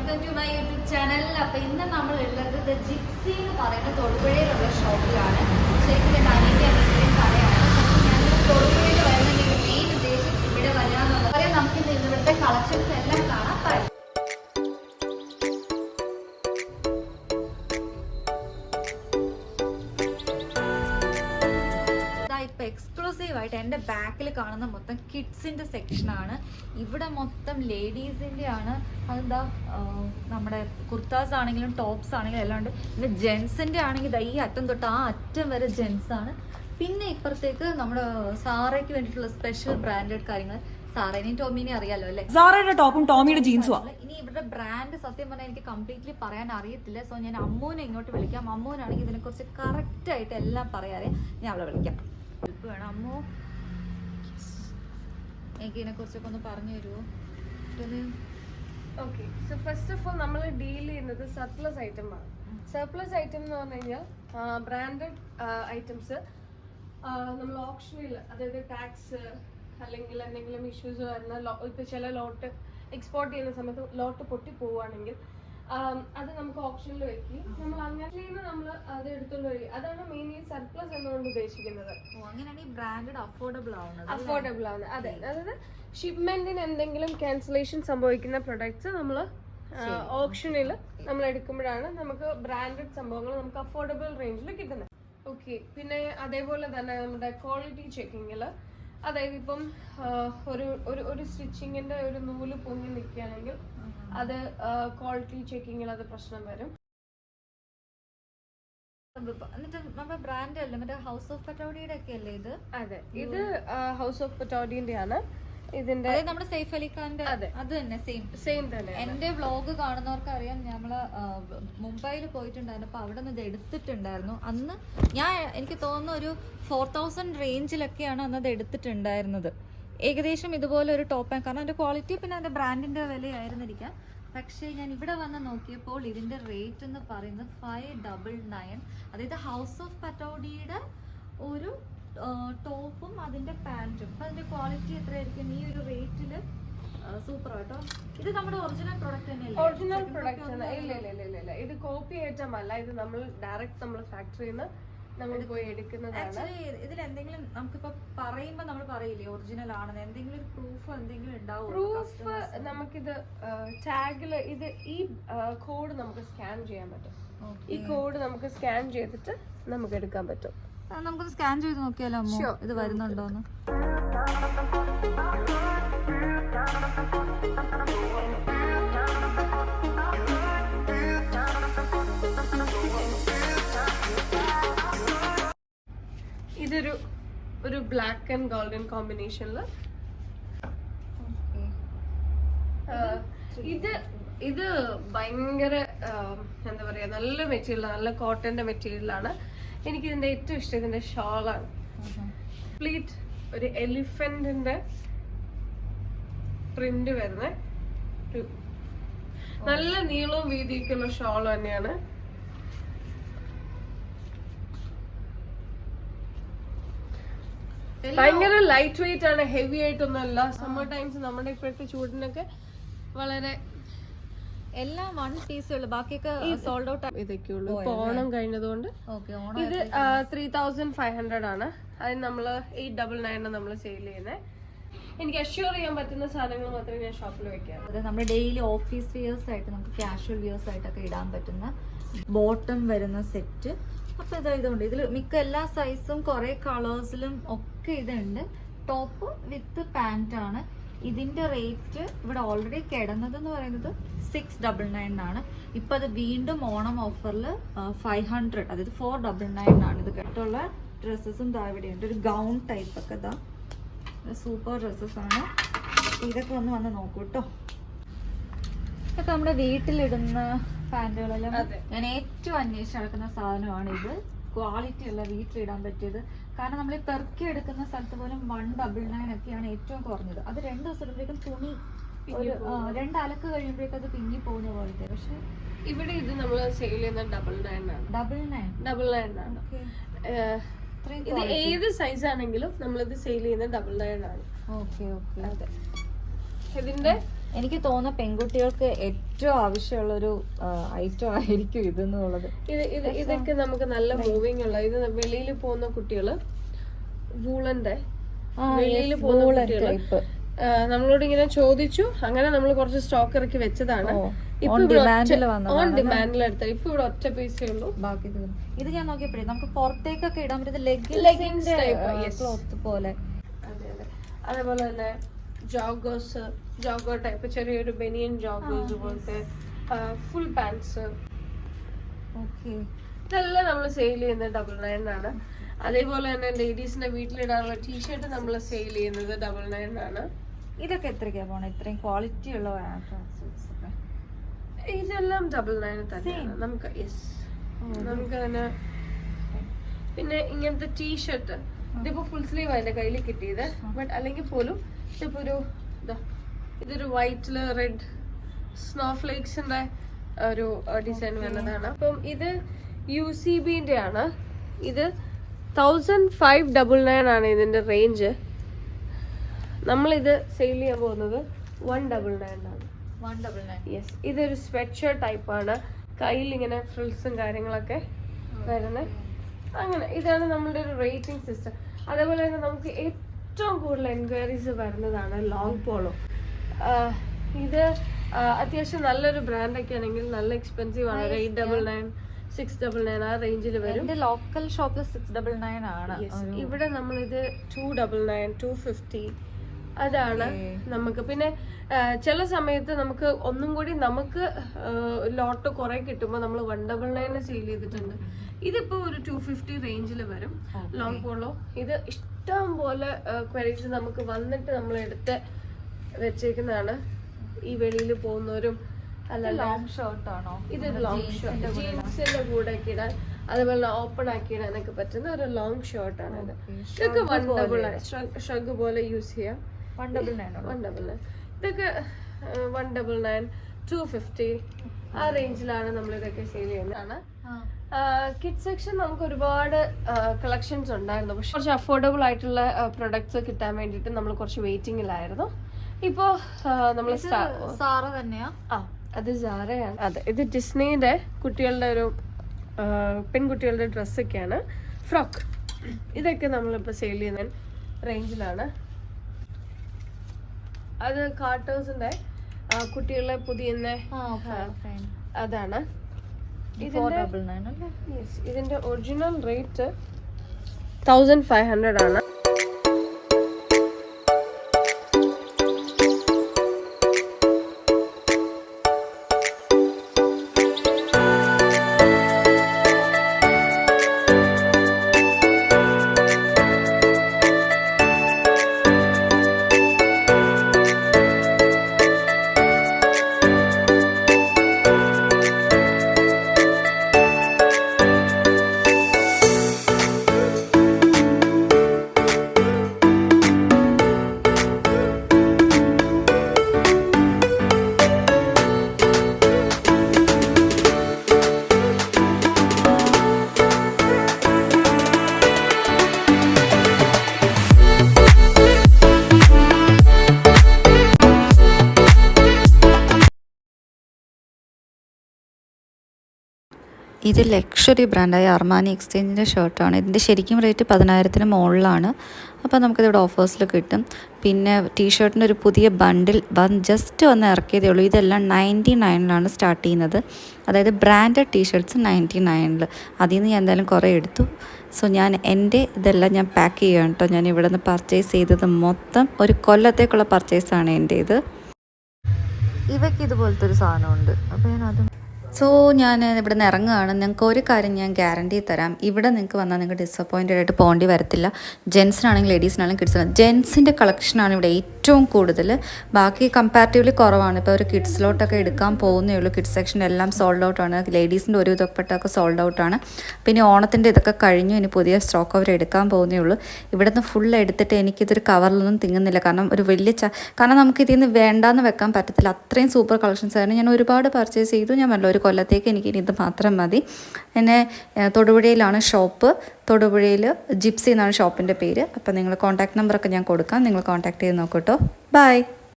Welcome to my YouTube channel. അപ്പോൾ ഇന്ന് നമ്മൾ ഉള്ളത് ദ ജിപ്സി എന്ന് പറയുന്ന തൊടുപുഴയിലുള്ള ഷോപ്പിലാണ്. ശരിക്കും എൻ്റെ അനിയൻ്റെയും കടയാണ്. ഞാൻ തൊടുപുഴയിൽ വരുന്നതിൻ്റെ മെയിൻ ഉദ്ദേശം ഇവിടെ വരാമെന്നുള്ളത്. നമുക്ക് ഇവിടുത്തെ കളക്ഷൻസ് എല്ലാം കാണാൻ പറ്റും. എക്സ്ക്ലൂസീവ് ആയിട്ട് എൻ്റെ ബാക്കിൽ കാണുന്ന മൊത്തം കിഡ്സിൻ്റെ സെക്ഷനാണ്. ഇവിടെ മൊത്തം ലേഡീസിൻ്റെ ആണ്. അതെന്താ നമ്മുടെ കുർത്താസ് ആണെങ്കിലും ടോപ്സ് ആണെങ്കിലും എല്ലാം ഉണ്ട്. പിന്നെ ജെൻസിൻ്റെ ആണെങ്കിൽ ഈ അറ്റം തൊട്ട് ആ അറ്റം വരെ ജെൻസാണ്. പിന്നെ ഇപ്പുറത്തേക്ക് നമ്മുടെ സാറയ്ക്ക് വേണ്ടിയിട്ടുള്ള സ്പെഷ്യൽ ബ്രാൻഡഡ് കാര്യങ്ങൾ. സാറേനെയും ടോമിനെയും അറിയാലോ അല്ലേ? സാറയുടെ ടോപ്പും ടോമിയുടെ ജീൻസും. ഇനി ഇവരുടെ ബ്രാൻഡ് സത്യം പറഞ്ഞാൽ എനിക്ക് കംപ്ലീറ്റ്ലി പറയാൻ അറിയത്തില്ല. സോ ഞാൻ അമ്മൂനെ ഇങ്ങോട്ട് വിളിക്കാം. അമ്മൂനാണെങ്കിൽ ഇതിനെക്കുറിച്ച് കറക്റ്റായിട്ട് എല്ലാം പറയാതെ ഞാൻ അവളെ വിളിക്കാം. വേണം അമ്മോ, എനിക്ക് ഇതിനെ കുറിച്ചൊക്കെ ഒന്ന് പറഞ്ഞു തരുമോ? Okay, so first of all നമ്മൾ ഡീൽ ചെയ്യുന്നത് സർപ്ലസ് ഐറ്റം ആണ്. സർപ്ലസ് ഐറ്റം എന്ന് പറഞ്ഞു കഴിഞ്ഞാൽ ബ്രാൻഡഡ് ഐറ്റംസ് നമ്മൾ ഓപ്ഷനിൽ, അതായത് ടാക്സ് അല്ലെങ്കിൽ എന്തെങ്കിലും ഇഷ്യൂസ് വരുന്ന ഇപ്പൊ ചില ലോട്ട് എക്സ്പോർട്ട് ചെയ്യുന്ന സമയത്ത് ലോട്ട് പൊട്ടി പോവുകയാണെങ്കിൽ അത് നമുക്ക് ഓപ്ഷനിൽ വെക്കി നമ്മൾ അങ്ങനെ നമ്മൾ അത് എടുത്തുള്ള വഴി. അതാണ് മെയിൻലി സർപ്ലസ് എന്നുകൊണ്ട് ഉദ്ദേശിക്കുന്നത്. അഫോർഡബിൾ ആണ്. അതെ, അതായത് ഷിപ്മെന്റിന് എന്തെങ്കിലും ക്യാൻസലേഷൻ സംഭവിക്കുന്ന പ്രൊഡക്ട്സ് നമ്മൾ ഓപ്ഷനിൽ നമ്മൾ എടുക്കുമ്പോഴാണ് നമുക്ക് ബ്രാൻഡഡ് സംഭവങ്ങൾ നമുക്ക് അഫോർഡബിൾ റേഞ്ചിൽ കിട്ടുന്നത്. ഓക്കെ, പിന്നെ അതേപോലെ തന്നെ നമ്മുടെ ക്വാളിറ്റി ചെക്കിങ്ങിൽ, അതായത് ഇപ്പം ഒരു സ്റ്റിച്ചിങ്ങിന്റെ ഒരു നൂല് പൊങ്ങി നിൽക്കുകയാണെങ്കിൽ അത് ക്വാളിറ്റി ചെക്കിങ്ങിൽ അത് പ്രശ്നം വരും. എന്നിട്ട് നമ്മുടെ ബ്രാൻഡ് അല്ലേ, മറ്റേ ഹൗസ് ഓഫ് പറ്റോഡിയുടെ ഒക്കെ അല്ലേ ഇത്? അതെ, ഇത് ഹൗസ് ഓഫ് പറ്റോഡിന്റെ ആണ്. ഇതിന്റെ നമ്മുടെ സെയ്ഫ് അലി ഖാന്റെ അത് തന്നെ സെയിം തന്നെ. എന്റെ വ്ലോഗ് കാണുന്നവർക്ക് അറിയാം, നമ്മള് മുംബൈയിൽ പോയിട്ടുണ്ടായിരുന്നു. അപ്പൊ അവിടെ നിന്ന് ഇത് എടുത്തിട്ടുണ്ടായിരുന്നു. അന്ന് എനിക്ക് തോന്നുന്നു ഒരു 4000 റേഞ്ചിലൊക്കെയാണ് അന്ന് അത് എടുത്തിട്ടുണ്ടായിരുന്നത്. ഏകദേശം ഇതുപോലെ ഒരു ടോപ്പ്, കാരണം അതിന്റെ ക്വാളിറ്റി പിന്നെ അതിന്റെ ബ്രാൻഡിന്റെ വിലയായിരുന്നിരിക്കാം. പക്ഷേ ഞാൻ ഇവിടെ വന്ന് നോക്കിയപ്പോൾ ഇതിന്റെ റേറ്റ് എന്ന് പറയുന്നത് 599. അതായത് ഹൗസ് ഓഫ് പറ്റോഡിയുടെ ഒരു ടോപ്പും അതിന്റെ പാന്റും. അപ്പൊ അതിന്റെ ക്വാളിറ്റി എത്രയായിരിക്കും ഈ ഒരു റേറ്റില്? സൂപ്പർ കേട്ടോ. ഇത് നമ്മുടെ ഒറിജിനൽ പ്രൊഡക്റ്റ് തന്നെയല്ലേ? ഒറിജിനൽ പ്രൊഡക്റ്റ് ആണ്. ഇല്ല, ഇത് കോപ്പി ഐറ്റം അല്ല. ഇത് നമ്മൾ ഡയറക്റ്റ് നമ്മൾ ഫാക്ടറിയിൽ നിന്ന് നമ്മൾ പോയി എടുക്കുന്നതാണ്. ഇതിൽ എന്തെങ്കിലും നമുക്കിപ്പോ പറയുമ്പോ നമ്മൾ പറയില്ലേ ഒറിജിനൽ ആണെന്ന്, എന്തെങ്കിലും ഒരു പ്രൂഫ് എന്തെങ്കിലും ഉണ്ടാവും? പ്രൂഫ് നമുക്കിത് ടാഗില് ഈ കോഡ് നമുക്ക് സ്കാൻ ചെയ്യാൻ പറ്റും. ഈ കോഡ് നമുക്ക് സ്കാൻ ചെയ്തിട്ട് നമുക്ക് എടുക്കാൻ പറ്റും. നമുക്കൊന്ന് സ്കാൻ ചെയ്ത് നോക്കിയാലോ അമ്മോ, ഇത് വരുന്നുണ്ടോന്ന്? ഇതൊരു ബ്ലാക്ക് ആൻഡ് ഗോൾഡൻ കോമ്പിനേഷനില് ഇത് ഭയങ്കര എന്താ പറയാ, നല്ല മെറ്റീരിയൽ, നല്ല കോട്ടന്റെ മെറ്റീരിയലാണ്. എനിക്ക് ഇതിന്റെ ഏറ്റവും ഇഷ്ടം ഇതിന്റെ ഷോളാണ്. കംപ്ലീറ്റ് ഒരു എലിഫന്റിന്റെ പ്രിന്റ് വരുന്ന നല്ല നീളവും വീതിയൊക്കെയുള്ള ഷോൾ തന്നെയാണ്. ഭയങ്കര ലൈറ്റ് വെയിറ്റ് ആണ്, ഹെവി ആയിട്ടൊന്നും അല്ല. സമ്മർ ടൈംസ് നമ്മുടെ ഇപ്പോഴത്തെ ചൂടിനൊക്കെ വളരെ എല്ലാം 1 പീസേ ഉള്ളൂ, ബാക്കിയൊക്കെ സോൾഡ് ഔട്ട് ഇതൊക്കെ ഉള്ളൂ. ഇപ്പൊ ഓണം കഴിഞ്ഞതുകൊണ്ട് ഇത് 3500 ആണ്. അതിന് നമ്മള് 899 നമ്മൾ സെയിൽ ചെയ്യുന്നത്. എനിക്ക് അഷ്യൂർ ചെയ്യാൻ പറ്റുന്ന സാധനങ്ങൾ മാത്രമേ ഞാൻ ഷോപ്പിൽ വെക്കാറ്. നമ്മുടെ ഡെയിലി ഓഫീസ് വിയേഴ്സ് ആയിട്ട് നമുക്ക് കാഷ്വൽ വിയേഴ്സ് ആയിട്ടൊക്കെ ഇടാൻ പറ്റുന്ന ബോട്ടം വരുന്ന സെറ്റ്. അപ്പൊ ഇതുണ്ട്. ഇതിൽ മിക്ക എല്ലാ സൈസും കുറെ കളേഴ്സിലും ഒക്കെ ഇതുണ്ട്. ടോപ്പ് വിത്ത് പാന്റ് ആണ്. ഇതിന്റെ റേറ്റ് ഇവിടെ ഓൾറെഡി കിടന്നതെന്ന് പറയുന്നത് 699 ആണ്. ഇപ്പൊ അത് വീണ്ടും ഓണം ഓഫറിൽ 500, അതായത് 499 ആണ്. ഇത് കേട്ടുള്ള ഡ്രസ്സസും ഇവിടെയുണ്ട്. ഒരു ഗൗൺ ടൈപ്പ് ഒക്കെ ഇതാ, സൂപ്പർ ഡ്രസ്സസ് ആണ്. ഇതൊക്കെ വന്ന് നോക്കൂ കേട്ടോ. ഇതൊക്കെ നമ്മുടെ വീട്ടിലിടുന്ന പാന്റുകളെല്ലാം ഞാൻ ഏറ്റവും അന്വേഷിച്ച് നടക്കുന്ന സാധനമാണ് ഇത്. ക്വാളിറ്റി ഉള്ള വീട്ടിലിടാൻ പറ്റിയത്. കാരണം നമ്മൾ ഈ പെറുക്കി എടുക്കുന്ന സ്ഥലത്ത് പോലും 199 ഒക്കെയാണ് ഏറ്റവും കുറഞ്ഞത്. അത് 2 ദിവസം ഇടുമ്പോഴേക്കും തുണി ഒരു 2 അലക്ക് കഴിയുമ്പോഴേക്കും അത് പിങ്ങി പോകുന്ന പോലത്തെ. പക്ഷെ ഇവിടെ ഇത് നമ്മൾ സെയിൽ ചെയ്യുന്നത് 99 ആണ്. ഇത് ഏത് സൈസ് ആണെങ്കിലും നമ്മളിത് സെയിൽ ചെയ്യുന്നത് 99 ആണ്. ഓക്കെ. അതെ, ഇതിന്റെ എനിക്ക് തോന്നുന്ന പെൺകുട്ടികൾക്ക് ഏറ്റവും ആവശ്യമുള്ളൊരു ഐറ്റം ആയിരിക്കും ഇതെന്നുള്ളത്. ഇതൊക്കെ നമുക്ക് നല്ല മൂവിങ് ഉള്ള, ഇത് വെളിയിൽ പോകുന്ന കുട്ടികള് വൂളന്റെ വെളിയിൽ പോകുന്ന കുട്ടികള് നമ്മളോട് ഇങ്ങനെ ചോദിച്ചു, അങ്ങനെ നമ്മൾ കുറച്ച് സ്റ്റോക്ക് ഇറക്കി വെച്ചതാണ്. ഓൺ ഡിമാൻഡിൽ എടുത്തത്. ഇപ്പൊ ഇവിടെ ഒറ്റ പീസേ ഉള്ളൂ, ബാക്കി ഇത് ഞാൻ നോക്കിയപ്പോഴേ നമുക്ക് പുറത്തേക്കൊക്കെ ഇടാൻ പറ്റുന്ന ലെഗിങ്സ് ക്ലോത്ത് പോലെ. അതേപോലെ തന്നെ ജോഗർ ടൈപ്പ് ചെറിയൊരു ബനിയൻ ജോഗേഴ്സ് പോലത്തെ ഫുൾ പാൻസ്, ഇതെല്ലാം നമ്മൾ സെയിൽ ചെയ്യുന്നത് 99 ആണ്. അതേപോലെ തന്നെ ലേഡീസിന്റെ വീട്ടിലിടാനുള്ള ടീഷർട്ട് നമ്മൾ സെയിൽ ചെയ്യുന്നത് 99 ആണ്. ഇതൊക്കെ എത്രയ്ക്കാ പോണേ? ഇത്രയും ക്വാളിറ്റി ഉള്ള ഇതെല്ലാം 99 തന്നെയാണ് നമുക്ക്. നമുക്ക് തന്നെ പിന്നെ ഇങ്ങനത്തെ ടീഷർട്ട്, ഇതിപ്പോ ഫുൾ സ്ലീവ് അതിന്റെ കയ്യിൽ കിട്ടിയത്. ബട്ട് അല്ലെങ്കിൽ പോലും ഇതിപ്പോ ഇതൊരു വൈറ്റില് റെഡ് സ്നോഫ്ലേക്സിന്റെ ഒരു ഡിസൈൻ വരുന്നതാണ്. അപ്പം ഇത് UCBന്റെ ആണ്. ഇത് 1599 ആണ് ഇതിന്റെ റേഞ്ച്. നമ്മളിത് സെയിൽ ചെയ്യാൻ പോകുന്നത് 199 ആണ്. 199. യെസ്, ഇതൊരു സ്വെറ്റ് ഷർട്ട് ടൈപ്പ് ആണ്. കയ്യിൽ ഇങ്ങനെ ഫ്രിൽസും കാര്യങ്ങളൊക്കെ വരുന്നത്. അങ്ങനെ ഇതാണ് നമ്മളുടെ ഒരു റേറ്റിംഗ് സിസ്റ്റം. അതേപോലെ തന്നെ നമുക്ക് ഏറ്റവും കൂടുതൽ എൻക്വയറീസ് വരുന്നതാണ് ലോങ് പോളോ. ഇത് അത്യാവശ്യം നല്ലൊരു ബ്രാൻഡൊക്കെ ആണെങ്കിൽ നല്ല എക്സ്പെൻസീവ് ആണ്. 899, 699 ആ റേഞ്ചിൽ വരും. ലോക്കൽ ഷോപ്പിൽ 699 ആണ്. ഇവിടെ നമ്മളിത് 299, 250 അതാണ് നമുക്ക്. പിന്നെ ചില സമയത്ത് നമുക്ക് ഒന്നും കൂടി നമുക്ക് ലോട്ട് കുറെ കിട്ടുമ്പോൾ നമ്മൾ 199 സെയിൽ ചെയ്തിട്ടുണ്ട്. ഇതിപ്പോ ഒരു 250 റേഞ്ചിൽ വരും ലോങ് പോളോ. ഇത് ഇഷ്ടം പോലെ ക്വയറീസ് നമുക്ക് വന്നിട്ട് നമ്മൾ എടുത്ത് വെച്ചേക്കുന്നതാണ്. ഈ വെളിയിൽ പോകുന്നവരും ലോങ് ഷർട്ട് ആണോ? ഇത് ലോങ് ഷർട്ട്, ജീൻസിന്റെ കൂടെ ഒക്കെ ഇടാൻ, അതുപോലെ ഓപ്പൺ ആക്കി ഇടാനൊക്കെ പറ്റുന്ന ഒരു ലോങ് ഷർട്ട് ആണ് ഇത്. ഇതൊക്കെ 199 ഷ്രഗ് പോലെ യൂസ് ചെയ്യാം. 199 ഇതൊക്കെ 199, 250 ആ റേഞ്ചിലാണ് നമ്മൾ ഇതൊക്കെ സെയിൽ ചെയ്യുന്നതാണ്. കിഡ് സെക്ഷൻ നമുക്ക് ഒരുപാട് കളക്ഷൻസ് ഉണ്ടായിരുന്നു. പക്ഷെ കുറച്ച് അഫോർഡബിൾ ആയിട്ടുള്ള പ്രൊഡക്ട്സ് കിട്ടാൻ വേണ്ടിയിട്ട് നമ്മൾ കുറച്ച് വെയിറ്റിംഗിലായിരുന്നു. ഇപ്പോ നമ്മൾ സാറ തന്നെയാ? അത് സാറയാണ്. അതെ, ഇത് ഡിസ്നിയുടെ കുട്ടികളുടെ ഒരു പെൺകുട്ടികളുടെ ഡ്രസ്സൊക്കെയാണ്, ഫ്രോക്ക്. ഇതൊക്കെ നമ്മളിപ്പോൾ സെയിൽ ചെയ്യുന്ന റേഞ്ചിലാണ്. അത് കാർട്ടേഴ്സിന്റെ കുട്ടികളെ പുതിയ അതാണ്. ഇതിന്റെ ഒറിജിനൽ റേറ്റ് 1500 ആണ്. ഇത് ലക്ഷറി ബ്രാൻഡായ അർമാനി എക്സ്ചേഞ്ചിൻ്റെ ഷർട്ടാണ്. ഇതിൻ്റെ ശരിക്കും റേറ്റ് 10,000-ന് മുകളിലാണ്. അപ്പോൾ നമുക്കിതിവിടെ ഓഫേഴ്സിൽ കിട്ടും. പിന്നെ ടീഷർട്ടിൻ്റെ ഒരു പുതിയ ബണ്ടിൽ ജസ്റ്റ് വന്ന് ഇറക്കിയതേ ഉള്ളൂ. ഇതെല്ലാം 99-ലാണ് സ്റ്റാർട്ട് ചെയ്യുന്നത്. അതായത് ബ്രാൻഡഡ് ടീഷർട്ട്സ് 99-ൽ. അതിൽ നിന്ന് ഞാൻ എന്തായാലും കുറേ എടുത്തു. സോ എൻ്റെ ഇതെല്ലാം ഞാൻ പാക്ക് ചെയ്യുകയാണ് കേട്ടോ. ഞാൻ ഇവിടെ നിന്ന് പർച്ചേസ് ചെയ്തത് മൊത്തം ഒരു കൊല്ലത്തേക്കുള്ള പർച്ചേസാണ് എൻ്റെ ഇത്. ഇവയ്ക്ക് ഇതുപോലത്തെ ഒരു സാധനമുണ്ട്. അപ്പോൾ ഞാൻ അതും ഞാൻ ഇവിടെ നിന്ന് ഇറങ്ങുകയാണ്. നിങ്ങൾക്ക് ഒരു കാര്യം ഞാൻ ഗ്യാരണ്ടി തരാം, ഇവിടെ നിങ്ങൾക്ക് വന്നാൽ നിങ്ങൾക്ക് ഡിസപ്പോയിൻറ്റഡ് ആയിട്ട് പോകേണ്ടി വരത്തില്ല. ജെൻസിനാണെങ്കിൽ ലേഡീസിനാണെങ്കിലും കിഡ്സിനാണെങ്കിലും. ജെൻസിൻ്റെ കളക്ഷനാണ് ഇവിടെ ഏറ്റവും കൂടുതൽ. ബാക്കി കമ്പാരിറ്റീവ്ലി കുറവാണ്. ഇപ്പോൾ ഒരു കിഡ്സിലോട്ടൊക്കെ എടുക്കാൻ പോകുന്നേ ഉള്ളൂ. കിഡ്സ് സെക്ഷൻ എല്ലാം സോൾഡ് ഔട്ടാണ്. ലേഡീസിൻ്റെ ഒരു ഇതൊക്കെ സോൾഡ് ഔട്ടാണ്. പിന്നെ ഓണത്തിൻ്റെ ഇതൊക്കെ കഴിഞ്ഞു. ഇനി പുതിയ സ്റ്റോക്ക് അവർ എടുക്കാൻ പോകുന്നേ ഉള്ളൂ. ഇവിടെ നിന്ന് ഫുൾ എടുത്തിട്ട് എനിക്കിതൊരു കവറിലൊന്നും തിങ്ങുന്നില്ല. കാരണം ഒരു വലിയ കാരണം നമുക്ക് ഇതിൽ നിന്ന് വേണ്ടാന്ന് വെക്കാൻ പറ്റത്തില്ല. അത്രയും സൂപ്പർ കളക്ഷൻസ് ആയിരുന്നു. ഞാൻ ഒരുപാട് പർച്ചേസ് ചെയ്തു. ഞാൻ ഒരു കൊല്ലത്തേക്ക് എനിക്ക് ഇത് മാത്രം മതി. എന്നെ തൊടുപുഴയിലാണ് ഷോപ്പ്. തൊടുപുഴയിൽ ജിപ്സി എന്നാണ് ഷോപ്പിൻ്റെ പേര്. അപ്പോൾ നിങ്ങൾ കോൺടാക്ട് നമ്പറൊക്കെ ഞാൻ കൊടുക്കാം. നിങ്ങൾ കോൺടാക്ട് ചെയ്ത് നോക്കൂ കേട്ടോ. ബൈ.